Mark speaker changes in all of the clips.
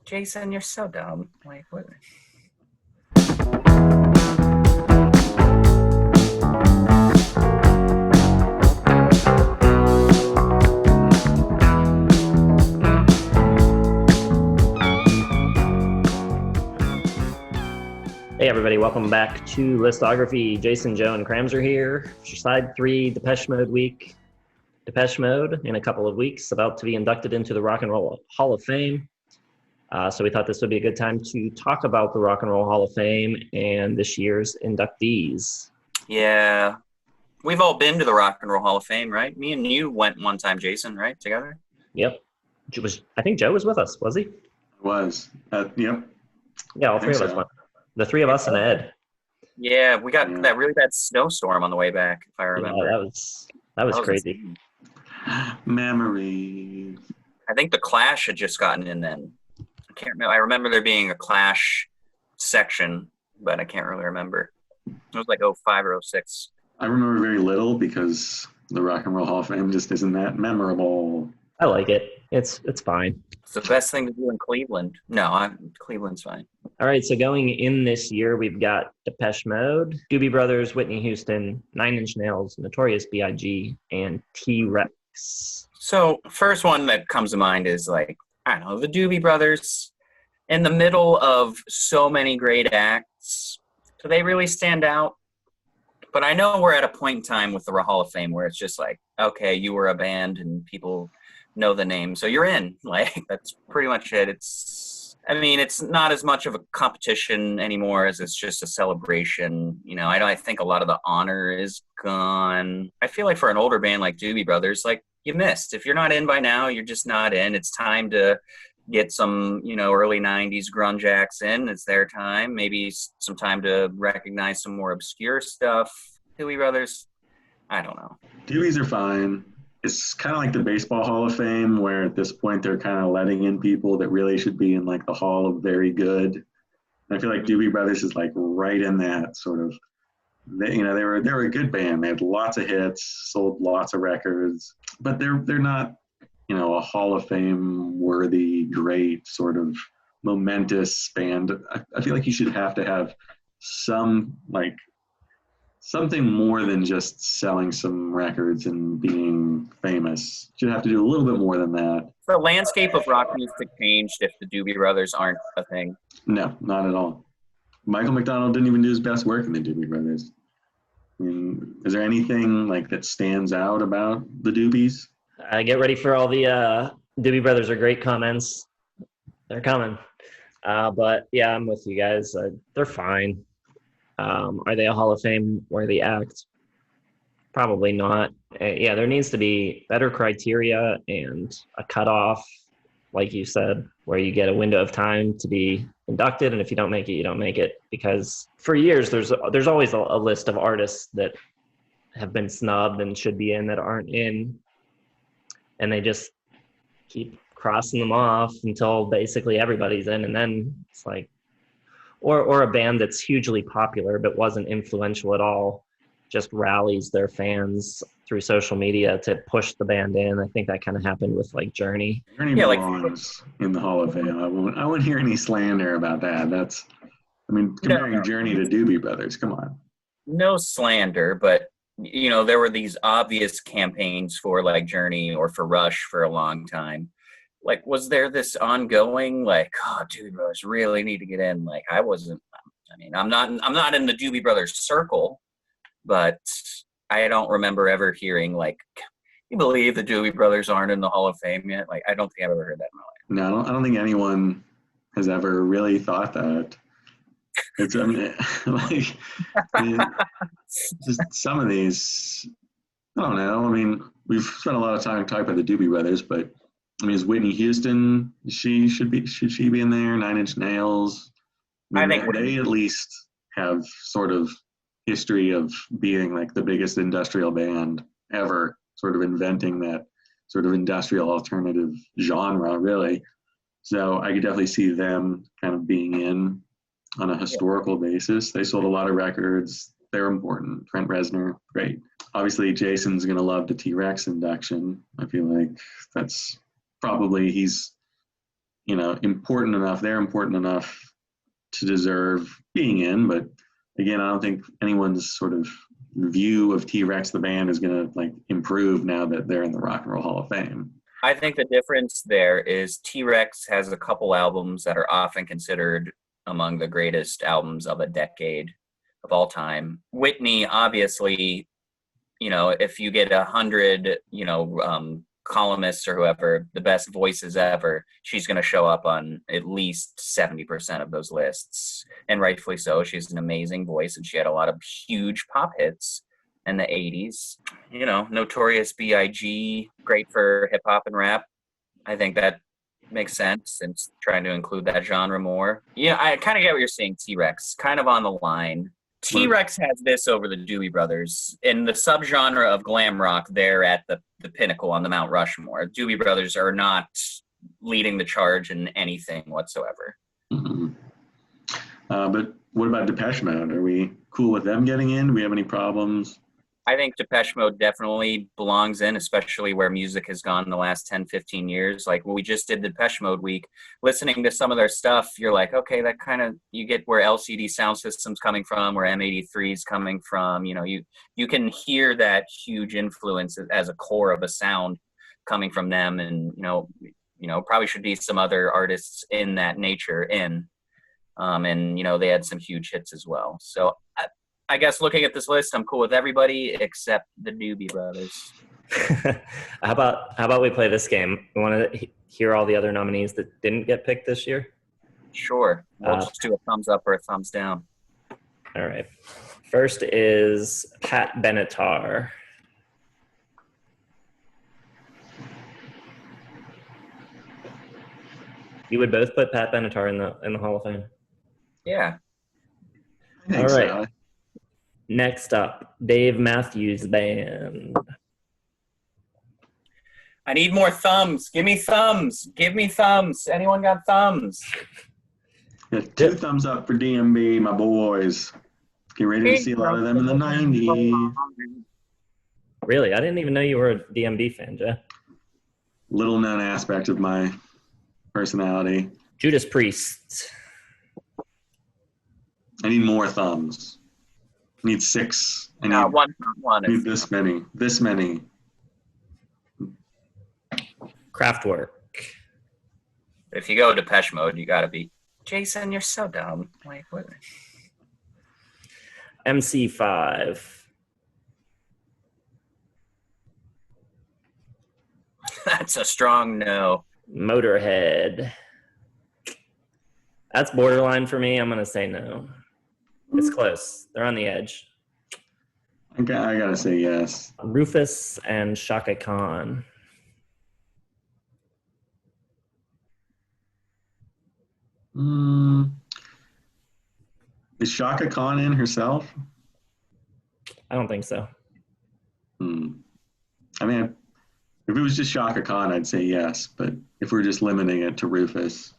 Speaker 1: Jason, you're so dumb. Like, what?
Speaker 2: Hey everybody, welcome back to Listography. Jason, Joe, and Krams are here. Side 3, Depeche Mode week. Depeche Mode in a couple of weeks, about to be inducted into the Rock and Roll Hall of Fame. So we thought this would be a good time to talk about the Rock and Roll Hall of Fame and this year's inductees.
Speaker 1: Yeah. We've all been to the Rock and Roll Hall of Fame, right? Me and you went one time, Jason, right? Together?
Speaker 2: Yep. I think Joe was with us, was he?
Speaker 3: Was. Yep.
Speaker 2: Yeah, all three of us went. The three of us and Ed.
Speaker 1: Yeah, we got that really bad snowstorm on the way back, if I remember.
Speaker 2: Yeah, that was crazy.
Speaker 1: Insane.
Speaker 3: Memories.
Speaker 1: I think the Clash had just gotten in then. I can't remember. I remember there being a Clash section, but I can't really remember. It was like 05 or 06.
Speaker 3: I remember very little because the Rock and Roll Hall of Fame just isn't that memorable.
Speaker 2: I like it. It's fine.
Speaker 1: It's the best thing to do in Cleveland. No, Cleveland's fine.
Speaker 2: All right, so going in this year, we've got Depeche Mode, Doobie Brothers, Whitney Houston, 9 Inch Nails, Notorious B.I.G, and T-Rex.
Speaker 1: So first one that comes to mind is like, I don't know, the Doobie Brothers in the middle of so many great acts. Do they really stand out? But I know we're at a point in time with the Hall of Fame where it's just like, okay, you were a band and people know the name, so you're in. Like, that's pretty much it. It's not as much of a competition anymore as it's just a celebration. You know, I think a lot of the honor is gone. I feel like for an older band like Doobie Brothers, like, you missed. If you're not in by now, you're just not in. It's time to get some, early 90s grunge acts in. It's their time. Maybe some time to recognize some more obscure stuff. Doobie Brothers, I don't know.
Speaker 3: Doobies are fine. It's kind of like the Baseball Hall of Fame, where at this point they're kind of letting in people that really should be in like the Hall of Very Good. And I feel like Doobie Brothers is like right in that sort of. They were a good band. They had lots of hits, sold lots of records, but they're not, a Hall of Fame worthy, great sort of momentous band. I feel like you should have to have something more than just selling some records and being famous. You should have to do a little bit more than that.
Speaker 1: The landscape of rock music changed if the Doobie Brothers aren't a thing.
Speaker 3: No, not at all. Michael McDonald didn't even do his best work in the Doobie Brothers. I mean, is there anything like that stands out about the Doobies?
Speaker 2: Get ready for all the Doobie Brothers are great comments. They're coming. But yeah, I'm with you guys. They're fine. Are they a Hall of Fame worthy act? Probably not. Yeah, there needs to be better criteria and a cutoff, like you said, where you get a window of time to be inducted, and if you don't make it, you don't make it. Because for years, there's always a list of artists that have been snubbed and should be in that aren't in, and they just keep crossing them off until basically everybody's in, and then it's like, or a band that's hugely popular but wasn't influential at all just rallies their fans through social media to push the band in. I think that kind of happened with like Journey.
Speaker 3: Journey belongs in the Hall of Fame. I won't hear any slander about that. Comparing Journey to Doobie Brothers, come on.
Speaker 1: No slander, but there were these obvious campaigns for like Journey or for Rush for a long time. Like, was there this ongoing, like, oh, Doobie Brothers really need to get in? Like, I'm not in the Doobie Brothers circle, but I don't remember ever hearing, like, you believe the Doobie Brothers aren't in the Hall of Fame yet? Like, I don't think I've ever heard that in my life.
Speaker 3: No, I don't think anyone has ever really thought that. It's, just some of these, I don't know. We've spent a lot of time talking about the Doobie Brothers, but is Whitney Houston, should she be in there? 9 Inch Nails. I think they at least have sort of history of being like the biggest industrial band ever, sort of inventing that sort of industrial alternative genre, really. So I could definitely see them kind of being in on a historical basis. They sold a lot of records. They're important. Trent Reznor, great. Obviously, Jason's going to love the T-Rex induction. I feel like that's probably he's important enough. They're important enough to deserve being in. But again, I don't think anyone's sort of view of T-Rex the band is going to improve now that they're in the Rock and Roll Hall of Fame.
Speaker 1: I think the difference there is T-Rex has a couple albums that are often considered among the greatest albums of a decade of all time. Whitney, obviously, if you get 100, columnists or whoever, the best voices ever, she's going to show up on at least 70% of those lists. And rightfully so. She's an amazing voice, and she had a lot of huge pop hits in the 80s. Notorious B.I.G, great for hip hop and rap. I think that makes sense since trying to include that genre more. I kind of get what you're saying, T-Rex, kind of on the line. T-Rex has this over the Doobie Brothers. In the subgenre of glam rock, they're at the pinnacle on the Mount Rushmore. Doobie Brothers are not leading the charge in anything whatsoever.
Speaker 3: Mm-hmm. But what about Depeche Mode? Are we cool with them getting in? Do we have any problems?
Speaker 1: I think Depeche Mode definitely belongs in, especially where music has gone in the last 10, 15 years. Like when we just did the Depeche Mode week, listening to some of their stuff, you're like, okay, that kind of, you get where LCD Sound System's coming from, where M83 is coming from. You can hear that huge influence as a core of a sound coming from them. And, probably should be some other artists in that nature in. And they had some huge hits as well. So I guess looking at this list, I'm cool with everybody except the Doobie Brothers.
Speaker 2: How about we play this game? You want to hear all the other nominees that didn't get picked this year?
Speaker 1: Sure. We'll just do a thumbs up or a thumbs down.
Speaker 2: All right. First is Pat Benatar. You would both put Pat Benatar in the Hall of Fame?
Speaker 1: Yeah.
Speaker 2: All right. So. Next up, Dave Matthews Band.
Speaker 1: I need more thumbs. Give me thumbs. Give me thumbs. Anyone got thumbs?
Speaker 3: Yeah, 2 thumbs up for DMB, my boys. Get ready to see a lot of them in the 90s.
Speaker 2: Really? I didn't even know you were a DMB fan, Jeff.
Speaker 3: Little known aspect of my personality.
Speaker 2: Judas Priest.
Speaker 3: I need more thumbs. I need 6. I need,
Speaker 1: one.
Speaker 3: I need this many. This many.
Speaker 2: Kraftwerk.
Speaker 1: If you go Depeche Mode, you got to be, Jason, you're so dumb. Like, what?
Speaker 2: MC5.
Speaker 1: That's a strong no.
Speaker 2: Motorhead. That's borderline for me. I'm going to say no. It's close. They're on the edge.
Speaker 3: I gotta say yes.
Speaker 2: Rufus and Shaka Khan.
Speaker 3: Is Shaka Khan in herself?
Speaker 2: I don't think so.
Speaker 3: I mean, if it was just Shaka Khan, I'd say yes. But if we're just limiting it to Rufus.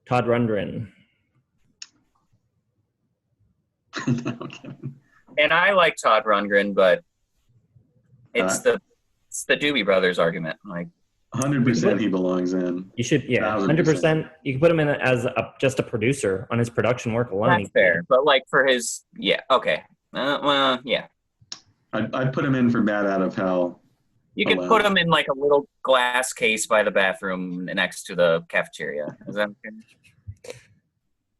Speaker 2: Todd Rundgren.
Speaker 3: No, I'm kidding.
Speaker 1: And I like Todd Rundgren, but it's the Doobie Brothers argument. Like
Speaker 3: 100% he belongs in.
Speaker 2: You should, 100%. You can put him in as just a producer on his production work alone.
Speaker 1: That's fair, but like for his, okay. Yeah.
Speaker 3: I'd put him in for Bat Out of Hell.
Speaker 1: You could put him in like a little glass case by the bathroom next to the cafeteria. Is that okay?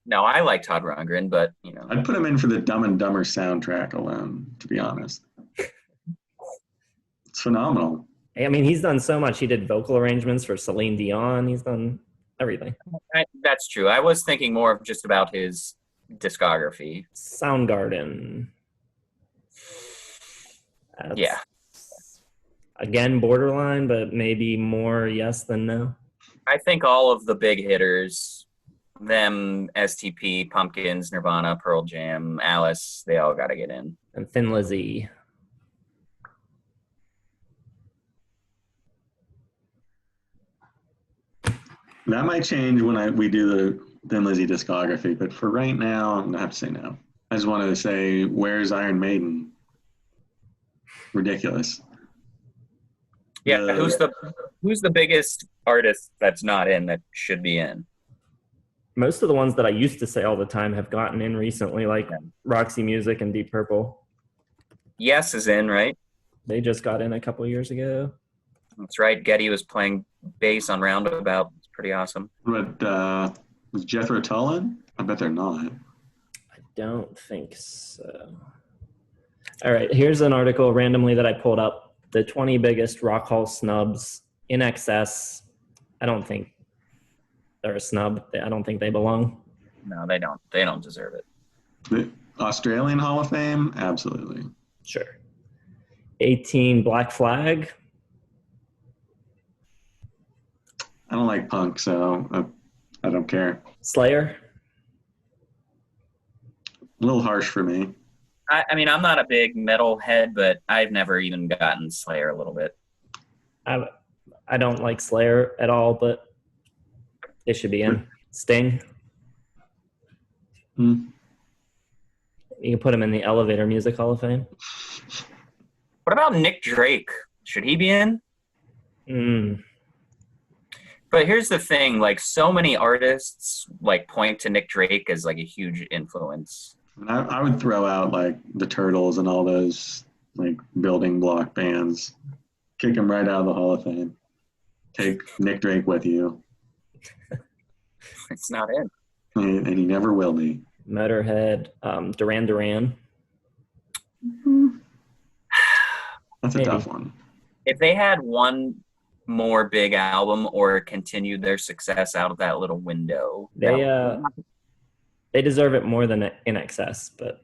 Speaker 1: No, I like Todd Rundgren, but
Speaker 3: I'd put him in for the Dumb and Dumber soundtrack alone, to be honest. It's phenomenal.
Speaker 2: I mean, he's done so much. He did vocal arrangements for Celine Dion. He's done everything.
Speaker 1: That's true. I was thinking more of just about his discography.
Speaker 2: Soundgarden.
Speaker 1: Yeah.
Speaker 2: Again, borderline, but maybe more yes than no.
Speaker 1: I think all of the big hitters, them, STP, Pumpkins, Nirvana, Pearl Jam, Alice, they all got to get in.
Speaker 2: And Thin Lizzy.
Speaker 3: That might change when we do the Thin Lizzy discography, but for right now, I'm going to have to say no. I just wanted to say, where's Iron Maiden? Ridiculous.
Speaker 1: Yeah, who's the biggest artist that's not in that should be in?
Speaker 2: Most of the ones that I used to say all the time have gotten in recently, like Roxy Music and Deep Purple.
Speaker 1: Yes is in, right?
Speaker 2: They just got in a couple years ago.
Speaker 1: That's right. Getty was playing bass on Roundabout. It's pretty awesome.
Speaker 3: But was Jethro Tull in? I bet they're not.
Speaker 2: I don't think so. All right, here's an article randomly that I pulled up. The 20 biggest Rock Hall snubs in excess. I don't think they're a snub. I don't think they belong.
Speaker 1: No, they don't. They don't deserve it.
Speaker 3: The Australian Hall of Fame? Absolutely.
Speaker 2: Sure. 18 Black Flag.
Speaker 3: I don't like punk, so I don't care.
Speaker 2: Slayer.
Speaker 3: A little harsh for me.
Speaker 1: I mean, I'm not a big metal head, but I've never even gotten Slayer a little bit.
Speaker 2: I don't like Slayer at all, but they should be in. Sting.
Speaker 3: Hmm.
Speaker 2: You can put him in the Elevator Music Hall of Fame.
Speaker 1: What about Nick Drake? Should he be in? But here's the thing, like so many artists like point to Nick Drake as like a huge influence.
Speaker 3: I would throw out like the Turtles and all those like building block bands. Kick them right out of the Hall of Fame. Take Nick Drake with you.
Speaker 1: It's not in.
Speaker 3: And he never will be.
Speaker 2: Motorhead, Duran Duran.
Speaker 3: That's a
Speaker 2: Maybe.
Speaker 3: tough one.
Speaker 1: If they had one more big album or continued their success out of that little window,
Speaker 2: They deserve it more than In Excess, but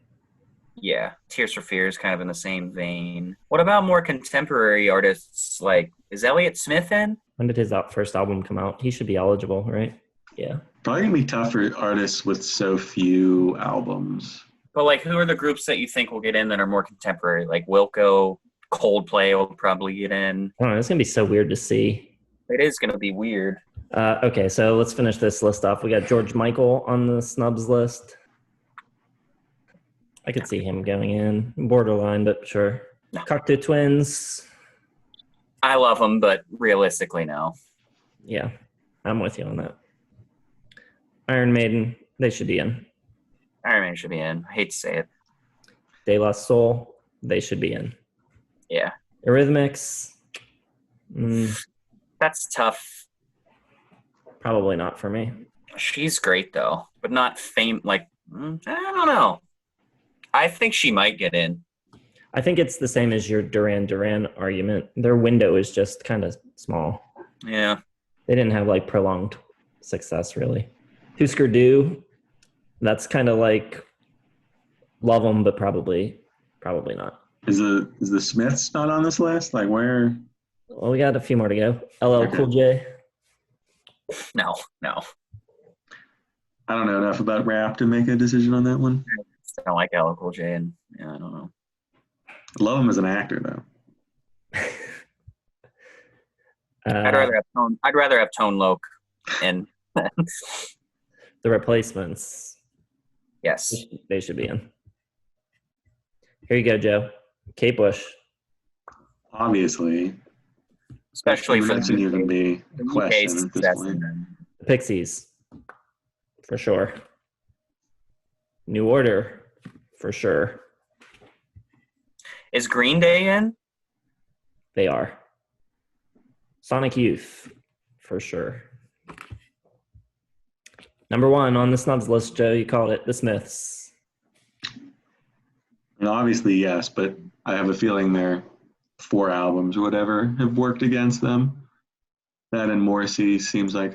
Speaker 1: yeah, Tears for Fears kind of in the same vein. What about more contemporary artists? Like, is Elliott Smith in?
Speaker 2: when did his first album come out? He should be eligible, right? Yeah.
Speaker 3: Probably gonna be tough for artists with so few albums.
Speaker 1: But like, who are the groups that you think will get in that are more contemporary? Like Wilco, Coldplay will probably get in.
Speaker 2: I don't know. It's going to be so weird to see.
Speaker 1: It is going to be weird.
Speaker 2: Okay, so let's finish this list off. We got George Michael on the snubs list. I could see him going in. Borderline, but sure.
Speaker 1: No.
Speaker 2: Cocteau Twins.
Speaker 1: I love them, but realistically, no.
Speaker 2: Yeah, I'm with you on that. Iron Maiden, they should be in.
Speaker 1: Iron Man should be in. I hate to say it.
Speaker 2: De La Soul, they should be in.
Speaker 1: Yeah.
Speaker 2: Eurythmics.
Speaker 1: That's tough.
Speaker 2: Probably not for me.
Speaker 1: She's great, though, but not fame. Like, I don't know. I think she might get in.
Speaker 2: I think it's the same as your Duran Duran argument. Their window is just kind of small.
Speaker 1: Yeah.
Speaker 2: They didn't have like prolonged success, really. Husker Du, that's kind of like love them, but probably not.
Speaker 3: Is the Smiths not on this list? Like where?
Speaker 2: Well, we got a few more to go. LL Cool J.
Speaker 1: No.
Speaker 3: I don't know enough about rap to make a decision on that one.
Speaker 1: I don't like LL Cool J, and yeah, I don't know.
Speaker 3: I love him as an actor, though.
Speaker 1: I'd rather have Tone Loc in.
Speaker 2: The Replacements.
Speaker 1: Yes.
Speaker 2: They should be in. Here you go, Joe. Kate Bush.
Speaker 3: Obviously.
Speaker 1: Especially for
Speaker 3: the even be a question at this point.
Speaker 2: The Pixies. For sure. New Order. For sure.
Speaker 1: Is Green Day in?
Speaker 2: They are. Sonic Youth. For sure. Number one on the snubs list, Joe, you called it, the Smiths.
Speaker 3: And obviously, yes, but I have a feeling their 4 albums or whatever have worked against them. That and Morrissey seems like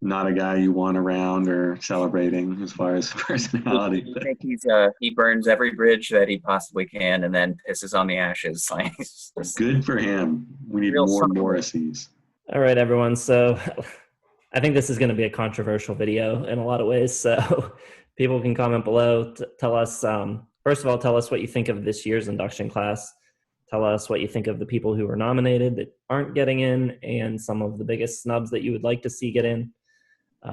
Speaker 3: not a guy you want around or celebrating as far as personality.
Speaker 1: I think he burns every bridge that he possibly can and then pisses on the ashes.
Speaker 3: Good for him. We need more Morrisseys.
Speaker 2: All right, everyone. So I think this is going to be a controversial video in a lot of ways. So people can comment below. Tell us, first of all, tell us what you think of this year's induction class. Tell us what you think of the people who were nominated that aren't getting in and some of the biggest snubs that you would like to see get in.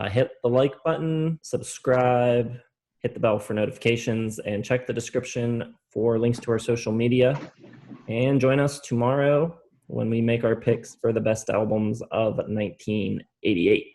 Speaker 2: Hit the like button, subscribe, hit the bell for notifications, and check the description for links to our social media. And join us tomorrow when we make our picks for the best albums of 1988.